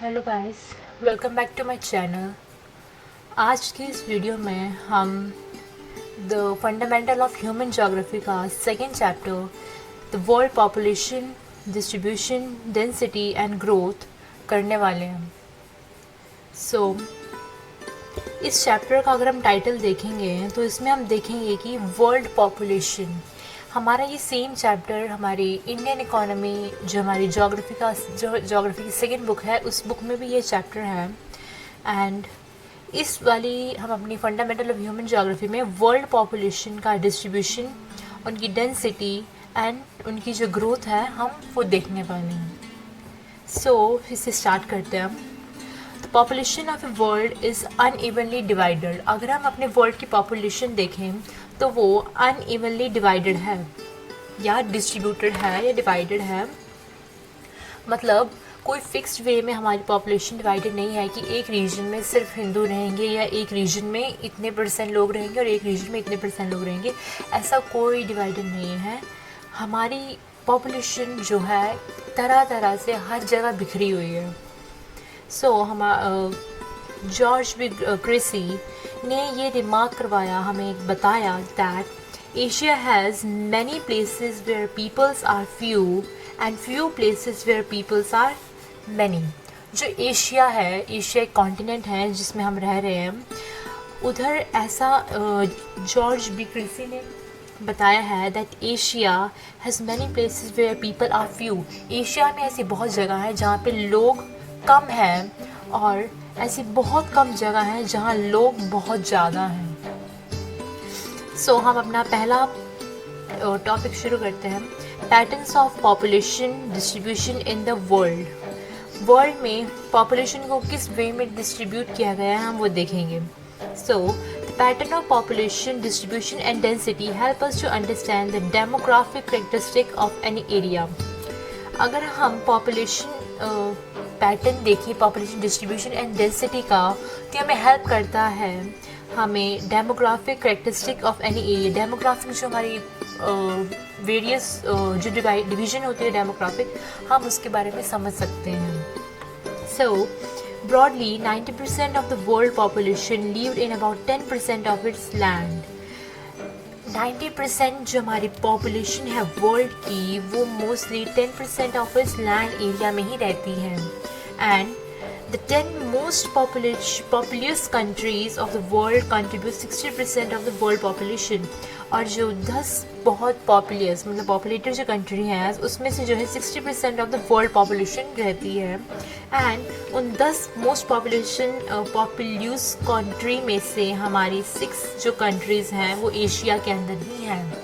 Hello guys, welcome back to my channel. आज की इस वीडियो में हम the fundamental of human geography का second chapter the world population distribution density and growth करने वाले हैं। इस चैप्टर का अगर हम टाइटल देखेंगे तो इसमें हम देखेंगे कि वर्ल्ड पॉपुलेशन, हमारा ये सेम चैप्टर हमारी इंडियन इकोनॉमी जो हमारी ज्योग्राफी की सेकेंड बुक है, उस बुक में भी ये चैप्टर है। एंड इस वाली हम अपनी फंडामेंटल ऑफ ह्यूमन ज्योग्राफी में वर्ल्ड पॉपुलेशन का डिस्ट्रीब्यूशन, उनकी डेंसिटी एंड उनकी जो ग्रोथ है हम वो देखने वाले हैं। इसे स्टार्ट करते हैं हम। The population of a world is unevenly divided. अगर हम अपने वर्ल्ड की पॉपुलेशन देखें तो वो अनइवनली डिवाइडेड है या डिस्ट्रीब्यूटेड है या डिवाइडेड है। मतलब कोई फिक्स्ड वे में हमारी पॉपुलेशन डिवाइडेड नहीं है कि एक रीजन में सिर्फ हिंदू रहेंगे या एक रीजन में इतने % लोग रहेंगे और एक रीजन में इतने % लोग रहेंगे, ऐसा कोई डिवाइडेड नहीं है। हमारी पॉपुलेशन जो है तरह तरह से हर जगह बिखरी हुई है। जॉर्ज क्रेसी ने ये रिमार्क करवाया, हमें बताया that Asia has many places where peoples are few and few places where peoples are many. जो एशिया है, एशिया एक कॉन्टिनेंट है जिसमें हम रह रहे हैं, उधर ऐसा जॉर्ज क्रेसी ने बताया है that Asia has many places where people are few. Asia में ऐसी बहुत जगह है जहाँ पे लोग कम है और ऐसी बहुत कम जगह है जहाँ लोग बहुत ज़्यादा हैं। हम अपना पहला टॉपिक शुरू करते हैं, patterns of population distribution in the world में पॉपुलेशन को किस वे में डिस्ट्रीब्यूट किया गया है हम वो देखेंगे। The pattern of population distribution and density help us to understand the demographic characteristic of any area। अगर हम पॉपुलेशन पैटर्न देखें, पॉपुलेशन डिस्ट्रीब्यूशन एंड डेंसिटी का, तो हमें हेल्प करता है हमें demographic characteristic of any area. Demographic जो हमारी वेरियस जो डिवीज़न होती है डेमोग्राफिक, हम उसके बारे में समझ सकते हैं। Broadly, 90% of the world population lived in about 10% of its land। 90% जो हमारी पॉपुलेशन है वर्ल्ड की, वो मोस्टली 10% ऑफ इस लैंड एरिया में ही रहती है। And the 10 most populous countries of the world contribute 60% of the world population. और जो 10 बहुत पॉपुलस मतलब पॉपुलेटेड जो कंट्री हैं, उसमें से जो है 60% ऑफ द वर्ल्ड पॉपुलेशन रहती है। एंड उन 10 मोस्ट पॉपुलस कंट्री में से हमारी 6 जो कंट्रीज़ हैं वो एशिया के अंदर ही हैं।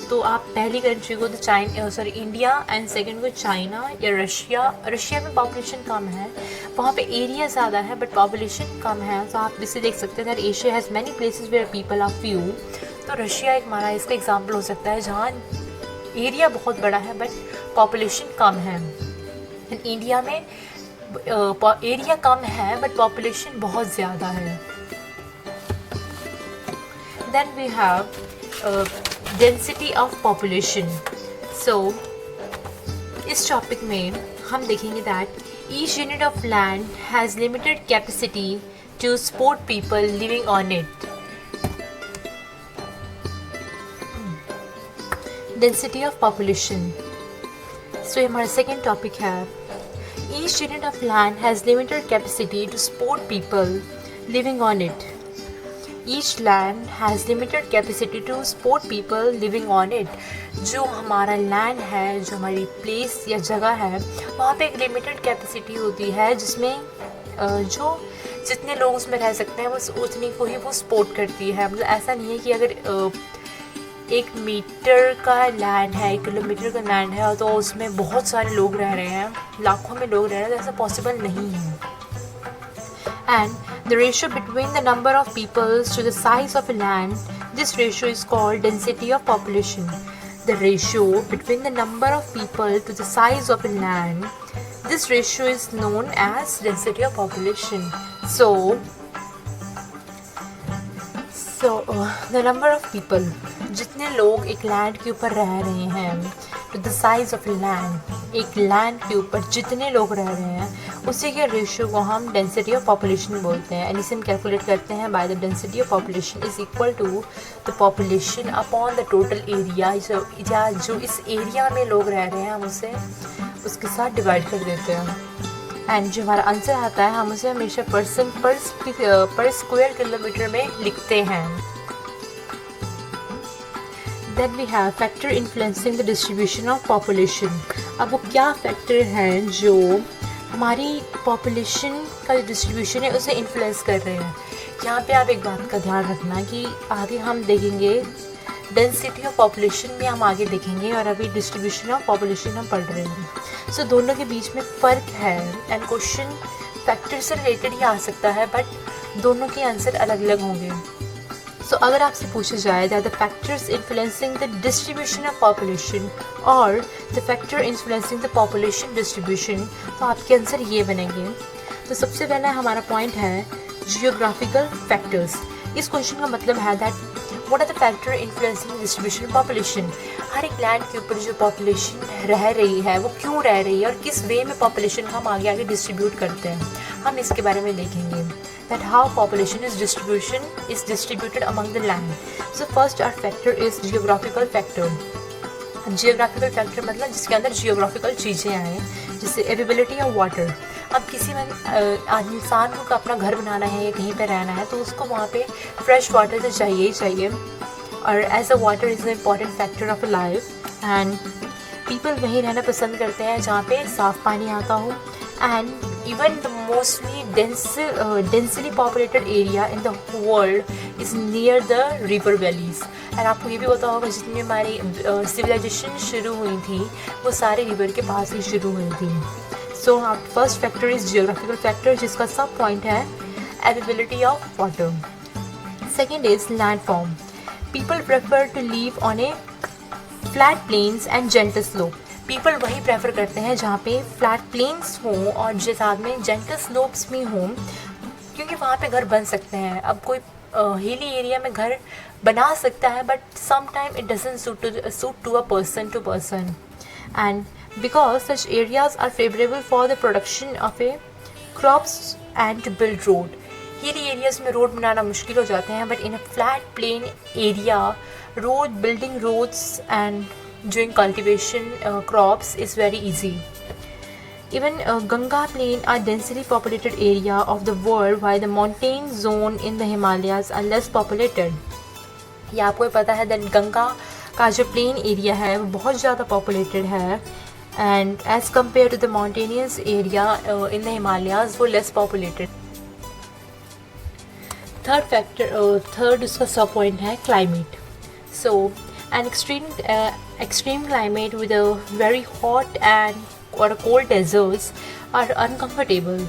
तो आप पहली कंट्री को तो इंडिया एंड सेकंड को चाइना या रशिया में पॉपुलेशन कम है, वहाँ पे एरिया ज़्यादा है बट पॉपुलेशन कम है। तो आप इससे देख सकते हैं that Asia has many places where people are few. तो रशिया एक हमारा इसका एग्जाम्पल हो सकता है जहाँ एरिया बहुत बड़ा है बट पॉपुलेशन कम है। इंडिया में एरिया कम है बट पॉपुलेशन बहुत ज़्यादा है। Then we have density of population. इस टॉपिक में हम देखेंगे that each unit of land has limited capacity to support people living on it. Density of population, ये हमारा सेकेंड टॉपिक है। Each unit of land has limited capacity to support people living on it. Each land has limited capacity to support people living on it. जो हमारा land है, जो हमारी place या जगह है, वहाँ पे एक लिमिटेड कैपेसिटी होती है जिसमें जो जितने लोग उसमें रह सकते हैं बस उतनी को ही वो सपोर्ट करती है। मतलब ऐसा नहीं है कि अगर 1 मीटर का लैंड है, 1 किलोमीटर का लैंड है तो उसमें बहुत सारे लोग रह रहे हैं, लाखों में लोग रह रहे हैं, तो ऐसा पॉसिबल नहीं है। And the ratio between the number of peoples to the size of a land, this ratio is called density of population. The ratio between the number of people to the size of a land, this ratio is known as density of population. The number of people, जितने लोग एक land के ऊपर रह रहे हैं, तो the size of land, एक लैंड के ऊपर जितने लोग रह रहे हैं उसी के रेशियो को हम डेंसिटी ऑफ पॉपुलेशन बोलते हैं। एंड इसे हम कैलकुलेट करते हैं by the density of population is equal to the population upon the total area, जो इस एरिया में लोग रह रहे हैं हम उसे उसके साथ डिवाइड कर देते हैं। एंड जो हमारा आंसर आता है हम उसे हमेशा पर्सन पर स्क्वायर किलोमीटर में लिखते हैं। Then we have factor influencing the distribution of population। अब वो क्या फैक्टर हैं जो हमारी पॉपुलेशन का जो डिस्ट्रीब्यूशन है उसे इन्फ्लुएंस कर रहे हैं। यहाँ पे आप एक बात का ध्यान रखना कि आगे हम देखेंगे डेंसिटी ऑफ पॉपुलेशन में हम आगे देखेंगे और अभी डिस्ट्रीब्यूशन ऑफ पॉपुलेशन हम पढ़ रहे हैं। सो दोनों के बीच में फ़र्क है एंड क्वेश्चन फैक्टर से रिलेटेड ही आ सकता है बट दोनों के आंसर अलग अलग होंगे। सो अगर आपसे पूछा जाए that the factors influencing the distribution of population और the factor influencing the population distribution, तो आपके आंसर ये बनेंगे। तो सबसे पहला हमारा पॉइंट है जियोग्राफिकल फैक्टर्स। इस क्वेश्चन का मतलब है that what are the factor influencing distribution of population. हर एक लैंड के ऊपर जो पॉपुलेशन रह रही है वो क्यों रह रही है और किस वे में पॉपुलेशन हम आगे आगे डिस्ट्रीब्यूट करते हैं, हम इसके बारे में देखेंगे। That how population is distributed among the land. So first hour factor is geographical factor. Geographical factor मतलब जिसके अंदर जियोग्राफिकल चीज़ें आएँ, जैसे अवेलेबिलिटी ऑफ वाटर। अब किसी में इंसान को अपना घर बनाना है या कहीं पे रहना है तो उसको वहाँ पे फ्रेश वाटर तो चाहिए ही चाहिए, और as a water is a important factor of life. And people वहीं रहना पसंद करते हैं जहाँ पे साफ़ पानी आता हो। And even the mostly densely populated area in the world is near the river valleys. And आपको ये भी पता होगा जितनी हमारी सिविलाइजेशन शुरू हुई थी वो सारे रिवर के पास ही शुरू हुई थी। So first factor is geographical factor जिसका सब पॉइंट है availability of water. Second is land form. People prefer to live on a flat plains and gentle slope. People वही प्रेफर करते हैं जहाँ पे फ्लैट प्लेन्स हों और जो साथ में जेंटल स्लोप्स भी हों, क्योंकि वहाँ पे घर बन सकते हैं। अब कोई हिली एरिया में घर बना सकता है but sometime it doesn't suit to a person to person, and because such areas are favorable for the production of a crops and to build road। hilly areas में रोड बनाना मुश्किल हो जाते हैं but in a flat plain area building roads and doing cultivation crops is very easy। Even Ganga plain are densely populated area of the world while the mountain zone in the Himalayas are less populated। ये आपको पता है that Ganga का जो plain area है वो बहुत ज़्यादा पॉपुलेटेड है and as compared to the mountainous area in the Himalayas वो less populated। थर्ड उसका सब पॉइंट है climate। So an extreme climate with a very hot and or cold deserts are uncomfortable।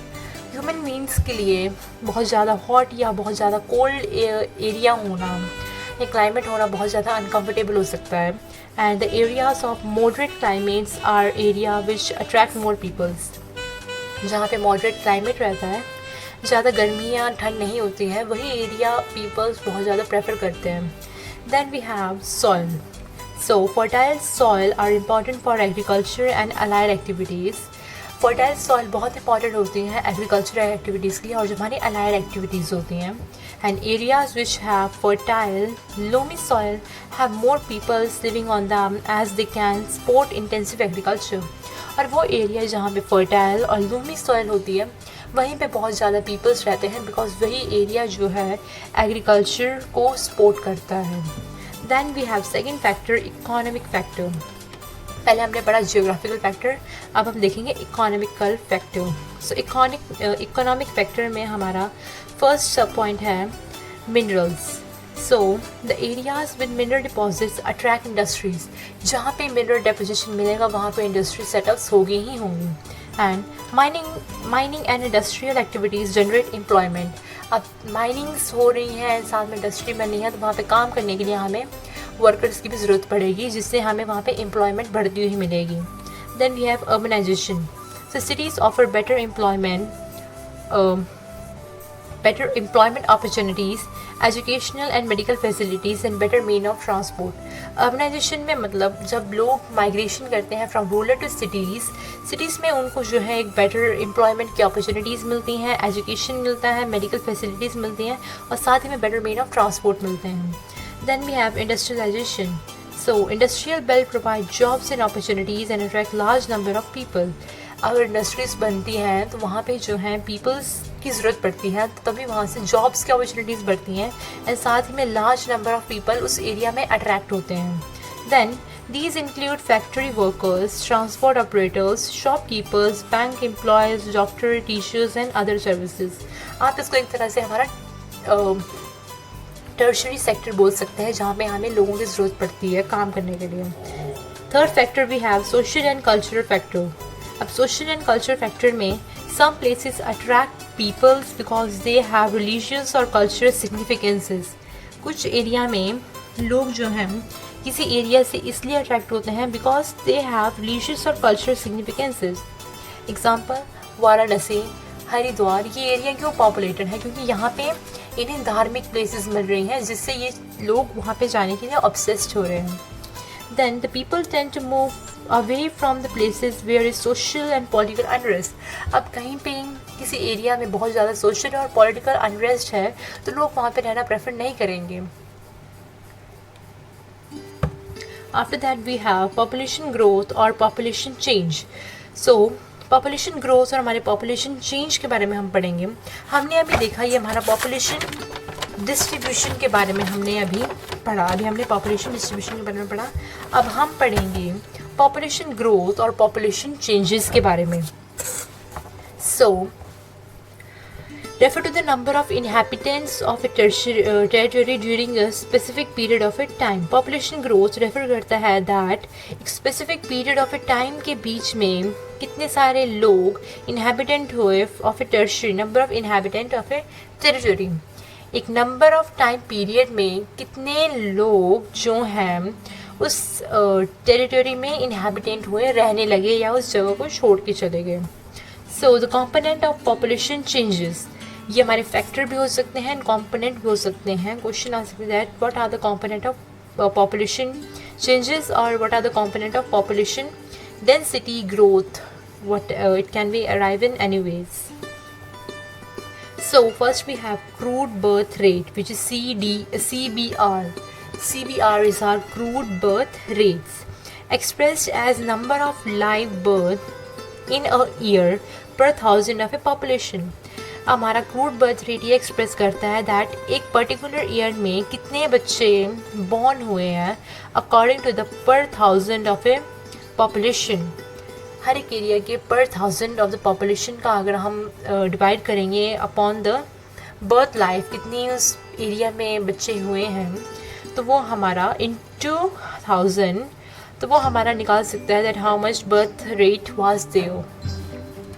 Human beings के लिए बहुत ज़्यादा hot या बहुत ज़्यादा कोल्ड एरिया होना या क्लाइमेट होना बहुत ज़्यादा अनकम्फर्टेबल हो सकता है। And the areas of moderate climates are area which attract more peoples. जहाँ पे मॉडरेट क्लाइमेट रहता है, ज़्यादा गर्मी या ठंड नहीं होती है, वही एरिया पीपल्स बहुत ज़्यादा प्रेफर करते हैं। Then we have soil. So fertile soil are important for agriculture and allied activities. Fertile soil बहुत इंपॉर्टेंट होती हैं एग्रीकल्चरल एक्टिविटीज़ के लिए और जो हमारी अलाइड एक्टिविटीज़ होती हैं। And areas which have fertile loamy soil have more peoples living on them as they can support intensive agriculture. और वो एरिया जहाँ पे फर्टाइल और लोमी सॉइल होती है वहीं पे बहुत ज़्यादा पीपल्स रहते हैं बिकॉज वही एरिया जो है एग्रीकल्चर को सपोर्ट करता है। Then we have second factor economic factor. पहले हमने पढ़ा जियोग्राफिकल फैक्टर, अब हम देखेंगे economical factor. So economic factor में हमारा फर्स्ट सब पॉइंट है minerals. So the areas with mineral deposits attract industries. जहाँ पे मिनरल डिपोजिशन मिलेगा वहाँ पे इंडस्ट्री सेटअप्स होगी ही होंगी। And mining and industrial activities generate employment. अब माइनिंग्स हो रही हैं साथ में इंडस्ट्री बन रही है तो वहाँ पे काम करने के लिए हमें वर्कर्स की भी ज़रूरत पड़ेगी जिससे हमें वहाँ पे एम्प्लॉयमेंट बढ़ती हुई मिलेगी। Then we have urbanization. So cities offer better employment opportunities educational and medical facilities and better mean of transport. Urbanization में मतलब जब लोग माइग्रेशन करते हैं फ्रॉम रूरल टू सिटीज़ में उनको जो है एक बेटर एम्प्लॉयमेंट की अपॉर्चुनिटीज़ मिलती हैं, एजुकेशन मिलता है, मेडिकल फैसिलिटीज़ मिलती हैं और साथ ही में बेटर मीन ऑफ ट्रांसपोर्ट मिलते हैं। Then we have industrialization. So, industrial belt provide jobs and opportunities and attract large number of people. अगर इंडस्ट्रीज बनती हैं तो वहाँ पे जो है पीपल्स की ज़रूरत पड़ती है, तो तभी वहाँ से जॉब्स की अपॉर्चुनिटीज़ बढ़ती हैं एंड साथ ही में लार्ज नंबर ऑफ पीपल उस एरिया में अट्रैक्ट होते हैं। Then these include factory workers, transport operators, shopkeepers, bank employees, doctor, teachers and other services. आप इसको एक तरह से हमारा टर्शरी सेक्टर बोल सकते हैं, जहाँ पे हमें लोगों की ज़रूरत पड़ती है काम करने के लिए। Third factor we have social and cultural factor. अब सोशल एंड कल्चरल फैक्टर में some places attract peoples because they have religious और कल्चरल सिग्निफिकेंसेस। कुछ एरिया में लोग जो हैं किसी एरिया से इसलिए अट्रैक्ट होते हैं बिकॉज दे हैव रिलीजियस और cultural significances. Example Varanasi, Haridwar, ये एरिया क्यों पॉपुलेटेड है? क्योंकि यहाँ पे इन्हें धार्मिक प्लेसेस मिल रही हैं जिससे ये लोग वहाँ पे जाने के लिए ऑब्सेस्ड हो रहे हैं। Then the people tend to move away from the places where is social and political unrest. अब कहीं पे किसी एरिया में बहुत ज़्यादा सोशल और पॉलिटिकल अनरेस्ट है तो लोग वहाँ पे रहना प्रेफर नहीं करेंगे। After that we have population growth और population change. So population growth और हमारे पॉपुलेशन चेंज के बारे में हम पढ़ेंगे। हमने अभी देखा ये हमारा पॉपुलेशन डिस्ट्रीब्यूशन के बारे में हमने अभी पढ़ा, अभी हमने पॉपुलेशन डिस्ट्रीब्यूशन के बारे में पढ़ा। अब हम पढ़ेंगे पॉपुलेशन ग्रोथ और पॉपुलेशन चेंजेस के बारे में। सो refer to the number of inhabitants of a territory during a specific period of a time. Population growth refer करता है that एक specific period of a time के बीच में कितने सारे लोग inhabitant हुए of a territory, number of inhabitant of a territory. एक number of time period में कितने लोग जो हैं उस territory में inhabitant हुए, रहने लगे या उस जगह को छोड़ के चले गए। So the component of population changes. ये हमारे फैक्टर भी हो सकते हैं, कंपोनेंट भी हो सकते हैं। क्वेश्चन आ सकते that what are the component of population changes और what are the component of population density growth, what it can be arrive in anyways. So first we have crude birth rate which is CBR. CBR is our crude birth rates expressed as number of live birth in a year per thousand of a population. हमारा crude birth rate ये express करता है that एक particular year में कितने बच्चे born हुए हैं according to the per thousand of a population. हर एक एरिया के पर थाउजेंड ऑफ द पॉपुलेशन का अगर हम डिवाइड करेंगे अपॉन द बर्थ लाइफ, कितनी उस एरिया में बच्चे हुए हैं, तो वो हमारा इनटू 1000, तो वो हमारा निकाल सकता है that how much birth rate was there,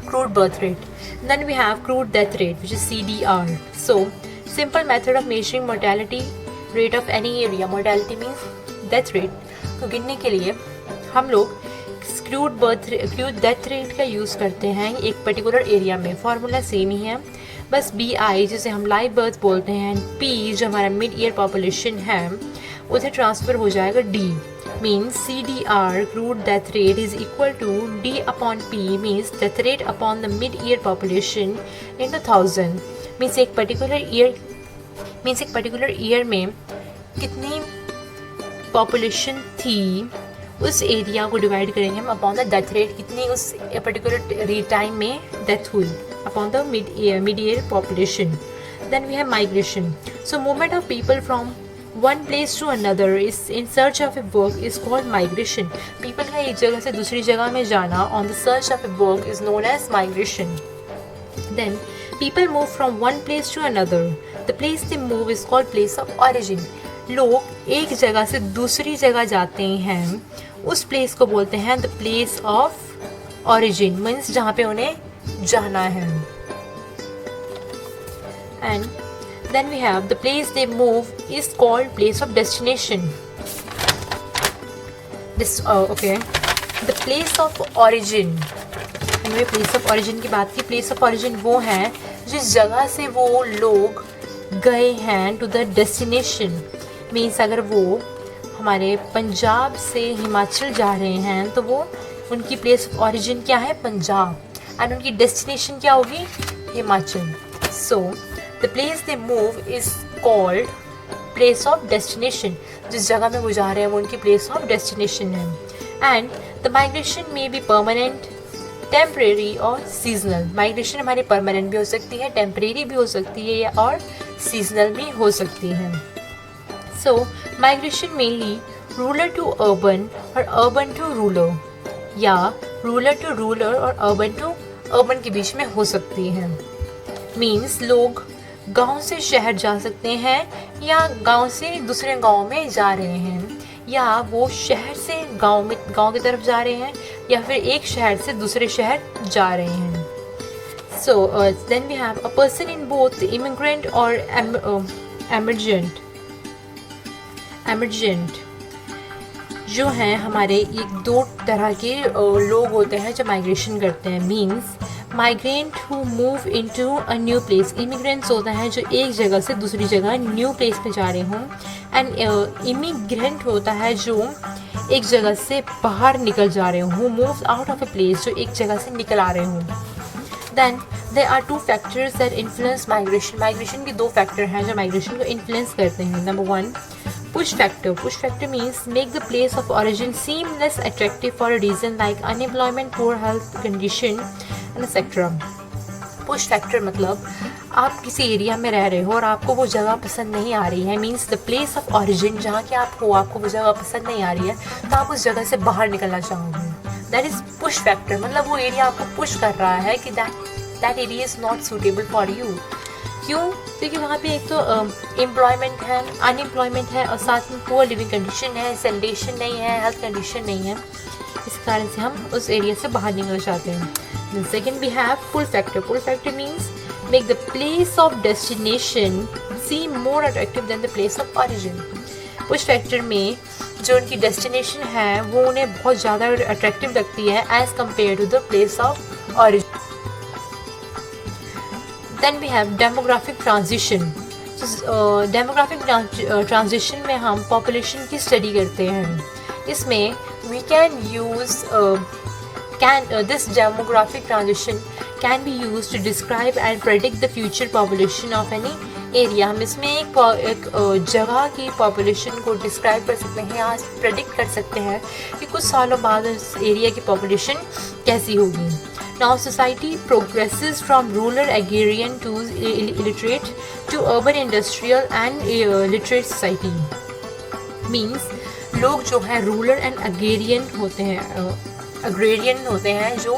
crude birth rate. Then we have crude death rate which is CDR. So simple method of measuring mortality rate of any area. Mortality means death rate. तो गिनने के लिए हम लोग crude death rate का use करते हैं एक पर्टिकुलर एरिया में। फार्मूला सेम ही है, बस BI जिसे हम लाइव बर्थ बोलते हैं, P जो हमारा मिड ईयर पॉपुलेशन है उधर ट्रांसफ़र हो जाएगा D. Means CDR crude death rate is equal to D upon P means death rate upon the mid-year population into 1000. Means एक particular year में कितनी population थी उस एरिया को डिवाइड करेंगे हम अपॉन द डेथ रेट, कितनी उस पर्टिकुलर टाइम में डेथ हुई upon the mid year population. Then we have migration. So movement of people from one place to another is in search of a work is called migration. People का एक जगह से दूसरी जगह में जाना on the search of a work is known as migration. Then people move from one place to another. The place they move is called place of origin. लोग एक जगह से दूसरी जगह जाते हैं, उस place को बोलते हैं the place of origin, means जहाँ पे उन्हें जाना है. And then we have the place they move is called place of destination. Okay. The place of origin. हमने place of origin की बात की. place of origin वो है जिस जगह से वो लोग गए हैं टू द डेस्टिनेशन, मीन्स अगर वो हमारे पंजाब से हिमाचल जा रहे हैं तो वो उनकी प्लेस ऑफ ओरिजिन क्या है, पंजाब, एंड उनकी डेस्टिनेशन क्या होगी, Himachal. So the place they move is called place of destination. जिस जगह में वो जा रहे हैं वो उनकी प्लेस ऑफ डेस्टिनेशन है. एंड द माइग्रेशन में बी परमानेंट, टेम्परेरी और सीजनल. माइग्रेशन हमारी परमानेंट भी हो सकती है, टेम्परेरी भी हो सकती है और सीजनल भी हो सकती है. So migration mainly rural to urban और अर्बन टू रूरल, या रूरल टू रूरल और अर्बन टू अर्बन के बीच में हो सकती है. मीन्स लोग गांव से शहर जा सकते हैं या गांव से दूसरे गांव में जा रहे हैं, या वो शहर से गांव की तरफ जा रहे हैं, या फिर एक शहर से दूसरे शहर जा रहे हैं. So then we have a person in both immigrant और एमर्जेंट जो हैं हमारे, एक दो तरह के लोग होते हैं जो माइग्रेशन करते हैं. Means migrant who move into a new place. Immigrants होता है जो एक जगह से दूसरी जगह न्यू प्लेस पे जा रहे हों, एंड इमिग्रेंट होता है जो एक जगह से बाहर निकल जा रहे हों, move out of a place, जो एक जगह से निकल आ रहे हों. Then there are two factors that influence migration. Migration के दो फैक्टर हैं जो माइग्रेशन को इन्फ्लुएंस करते हैं. Number 1, push factor. Push factor means make the place of origin seem less attractive for a reason like unemployment, poor health condition and etc. Push factor मतलब आप किसी एरिया में रह रहे हो और आपको वो जगह पसंद नहीं आ रही है, means the place of origin जहाँ के आप हो, आपको वो जगह पसंद नहीं आ रही है, तो आप उस जगह से बाहर निकलना चाहोगे. That is push factor. मतलब वो एरिया आपको पुश कर रहा है कि that area is not suitable for you. क्यों? क्योंकि वहाँ पे एक तो एम्प्लॉयमेंट है, अनएम्प्लॉयमेंट है, और साथ में पुअर लिविंग कंडीशन है, सैनिटेशन नहीं है, हेल्थ कंडीशन नहीं है. इस कारण से हम उस एरिया से बाहर निकलना चाहते हैं. Second we have pull factor. Pull factor means make the place of destination seem more attractive than the place of origin. Push factor में जो उनकी डेस्टिनेशन है वो उन्हें बहुत ज़्यादा अट्रैक्टिव लगती है as compare to the place of origin. Then we have demographic transition. Demographic transition में हम पॉपुलेशन की स्टडी करते हैं. इसमें we can use this demographic transition can be used to describe and predict the future population of any area. हम इसमें एक जगह की पॉपुलेशन को डिस्क्राइब कर सकते हैं या प्रेडिक्ट कर सकते हैं कि कुछ सालों बाद इस एरिया की पॉपुलेशन कैसी होगी. Now society progresses from rural agrarian to illiterate to urban industrial and literate society. Means लोग जो है रूरल एंड अग्रेरियन होते हैं जो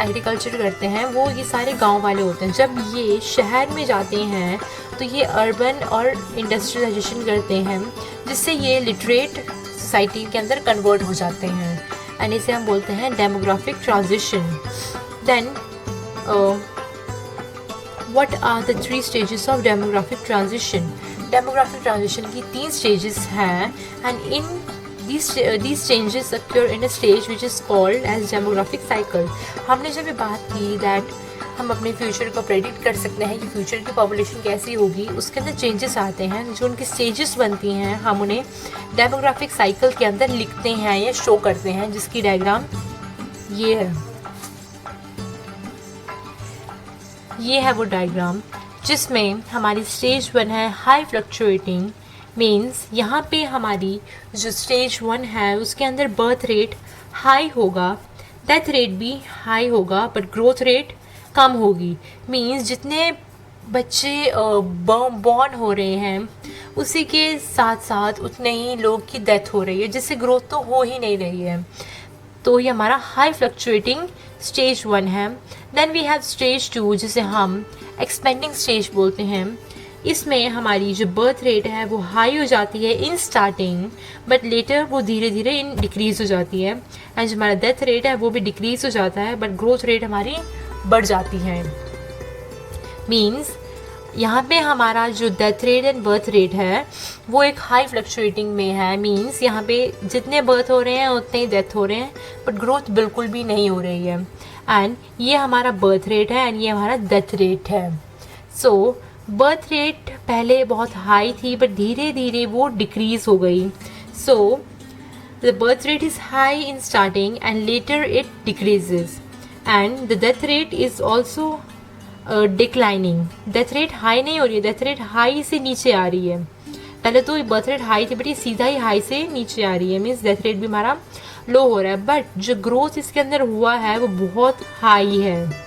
एग्रीकल्चर करते हैं, वो ये सारे गांव वाले होते हैं. जब ये शहर में जाते हैं तो ये अर्बन और इंडस्ट्रियलाइजेशन करते हैं, जिससे ये लिटरेट सोसाइटी के अंदर कन्वर्ट हो जाते हैं, एंड इसे हम बोलते हैं demographic transition. Then, what are the 3 stages of demographic transition? Demographic transition की 3 stages हैं, and in these changes occur in a stage which is called as demographic cycle. हमने जब ये बात की that हम अपने फ्यूचर को प्रेडिक्ट कर सकते हैं कि फ्यूचर की पॉपुलेशन कैसी होगी, उसके अंदर चेंजेस आते हैं, जो उनकी स्टेजेस बनती हैं हम उन्हें डेमोग्राफिक साइकिल के अंदर लिखते हैं या शो करते हैं, जिसकी डायग्राम ये है. ये है वो डायग्राम जिसमें हमारी स्टेज 1 है हाई फ्लक्चुएटिंग. मीन्स यहाँ पे हमारी जो स्टेज 1 है उसके अंदर बर्थ रेट हाई होगा, डेथ रेट भी हाई होगा, बट ग्रोथ रेट कम होगी. मीन्स जितने बच्चे बॉर्न हो रहे हैं उसी के साथ साथ उतने ही लोग की डेथ हो रही है, जिससे ग्रोथ तो हो ही नहीं रही है. तो ये हमारा हाई फ्लक्चुएटिंग स्टेज 1 है. देन वी हैव स्टेज 2 जिसे हम एक्सपेंडिंग स्टेज बोलते हैं. इसमें हमारी जो बर्थ रेट है वो हाई हो जाती है इन स्टार्टिंग, बट लेटर वो धीरे धीरे डिक्रीज़ हो जाती है, एंड जो हमारा डेथ रेट है वो भी डिक्रीज़ हो जाता है, बट ग्रोथ रेट हमारी बढ़ जाती है. मीन्स यहाँ पे हमारा जो death rate and birth rate है वो एक हाई फ्लक्चुएटिंग में है. मीन्स यहाँ पे जितने बर्थ हो रहे हैं उतने ही डेथ हो रहे हैं, बट ग्रोथ बिल्कुल भी नहीं हो रही है. एंड ये हमारा बर्थ रेट है एंड ये हमारा डेथ रेट है. सो बर्थ रेट पहले बहुत हाई थी बट धीरे धीरे वो डिक्रीज हो गई. So the birth rate is high in starting and later it decreases and the death rate is also declining. Death rate high नहीं हो रही है, डेथ रेट हाई से नीचे आ रही है. पहले तो बर्थ रेट हाई थी बट ये सीधा ही हाई से नीचे आ रही है, मीन्स डेथ रेट भी हमारा लो हो रहा है. बट जो ग्रोथ इसके अंदर हुआ है वो बहुत हाई है.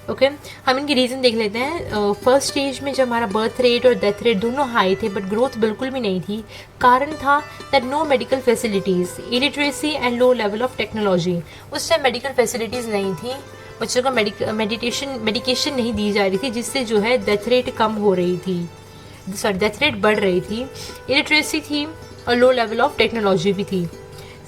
ओके हम इनके रीज़न देख लेते हैं. फर्स्ट स्टेज में जब हमारा बर्थ रेट और डेथ रेट दोनों हाई थे बट ग्रोथ बिल्कुल भी नहीं थी. कारण था that no medical facilities, illiteracy and low level of technology. उस टाइम मेडिकल फैसिलिटीज़ नहीं थी, बच्चों को मेडिकेशन नहीं दी जा रही थी, जिससे जो है डेथ रेट कम हो रही थी, सॉरी डेथ रेट बढ़ रही थी. इलिटरेसी थी और लो लेवल ऑफ टेक्नोलॉजी भी थी.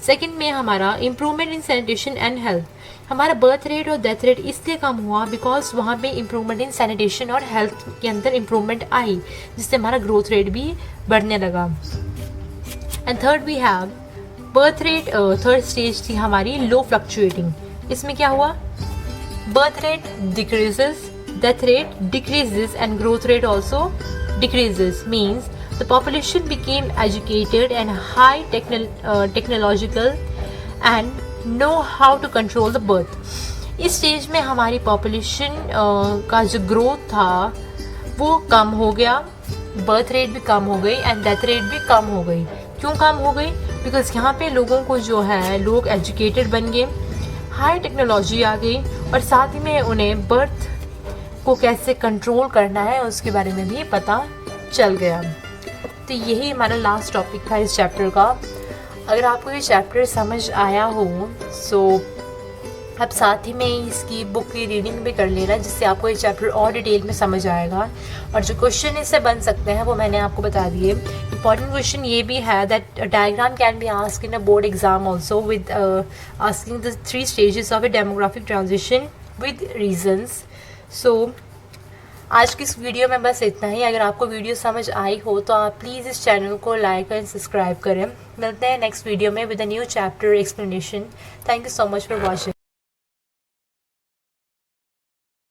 सेकंड में हमारा improvement in sanitation and health. हमारा बर्थ रेट और डेथ रेट इसलिए कम हुआ बिकॉज वहाँ पे इम्प्रूवमेंट इन सैनिटेशन और हेल्थ के अंदर इम्प्रूवमेंट आई, जिससे हमारा ग्रोथ रेट भी बढ़ने लगा. And third we have birth rate. Third stage थी हमारी लो फ्लक्चुएटिंग. इसमें क्या हुआ, birth rate decreases, death rate decreases and growth rate also decreases, means the population became educated and high technological and know how to control the birth. इस stage में हमारी population का जो ग्रोथ था वो कम हो गया, बर्थ रेट भी कम हो गई एंड डेथ रेट भी कम हो गई. क्यों कम हो गई, बिकॉज यहाँ पे लोगों को जो है लोग एजुकेटेड बन गए, हाई टेक्नोलॉजी आ गई और साथ ही में उन्हें बर्थ को कैसे कंट्रोल करना है उसके बारे में भी पता चल गया. तो यही हमारा लास्ट टॉपिक था इस चैप्टर का. अगर आपको ये चैप्टर समझ आया हो सो आप साथ ही में इसकी बुक की रीडिंग भी कर लेना, जिससे आपको ये चैप्टर और डिटेल में समझ आएगा. और जो क्वेश्चन इससे बन सकते हैं वो मैंने आपको बता दिए. इंपॉर्टेंट क्वेश्चन ये भी है that diagram can be asked in a board exam also with asking the 3 stages of a demographic transition with reasons. So आज की इस वीडियो में बस इतना ही. अगर आपको वीडियो समझ आई हो तो आप प्लीज़ इस चैनल को लाइक एंड सब्सक्राइब करें. मिलते हैं नेक्स्ट वीडियो में with a new chapter explanation. Thank you so much for watching.